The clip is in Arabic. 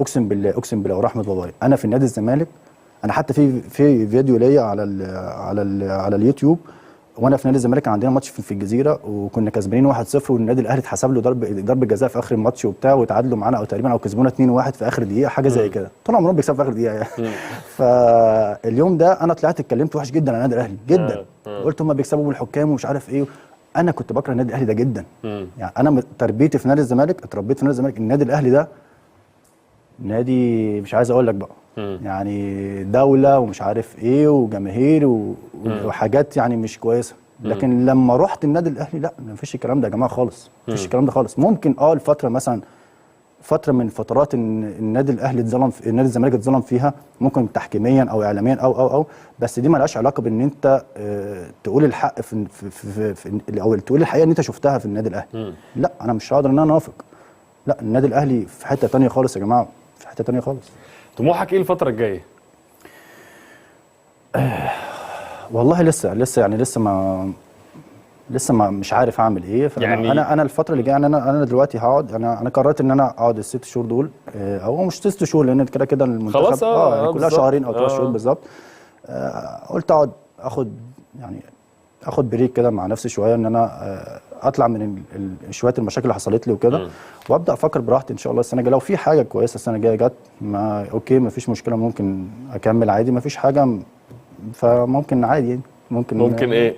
اقسم بالله اقسم بالله ورحمه بابايا، انا في نادي الزمالك، انا حتى في فيديو ليا على اليوتيوب، وانا في نادي الزمالك كان عندنا ماتش في الجزيره وكنا كسبانين 1-0 والنادي الاهلي اتحسب له ضربه جزاء في اخر الماتش وبتاع، وتعادلوا معانا او تقريبا او كسبونا 2-1 في اخر دقيقه حاجه زي كده، طول عمرهم بيكسبوا في اخر دقيقه يعني. فاليوم ده انا طلعت اتكلمت وحش جدا عن النادي الاهلي جدا، قلت هم بيكسبوا بالحكام ومش عارف ايه. انا كنت بكره النادي الاهلي ده جدا. يعني انا تربيتي في نادي الزمالك، اتربيت في نادي الزمالك، النادي الاهلي ده نادي مش عايز اقول لك بقى، يعني دوله ومش عارف ايه وجماهير وحاجات يعني مش كويسه. لكن لما رحت النادي الاهلي لا، ما فيش الكلام ده يا جماعه خالص، ما فيش الكلام ده خالص. ممكن الفتره مثلا فتره من فترات النادي الاهلي اتظلم، نادي الزمالك اتظلم فيها، ممكن تحكيميا او اعلاميا او بس دي ما لهاش علاقه بان انت تقول الحق في او تقول الحقيقه ان انت شفتها في النادي الاهلي. لا انا مش هقدر ان انا اوافق. لا النادي الاهلي في حته ثانيه خالص يا جماعه، في حته ثانيه خالص. طموحك ايه الفتره الجايه؟ والله لسه يعني لسه ما مش عارف اعمل ايه. يعني انا الفتره اللي جايه انا دلوقتي هقعد، انا قررت ان انا اقعد الست شهور دول، او مش 6 شهور لان كده المنتخب خلاص يعني كلها شهرين او 3 شهور بالظبط. قلت اقعد اخد بريك كده مع نفسي شويه، ان انا اطلع من شويه المشاكل اللي حصلت لي وكده، وابدا افكر براحتي ان شاء الله السنه الجايه. لو في حاجه كويسه السنه الجايه جت، ما اوكي ما فيش مشكله، ممكن اكمل عادي. ما فيش حاجه فممكن عادي يعني. ممكن ايه؟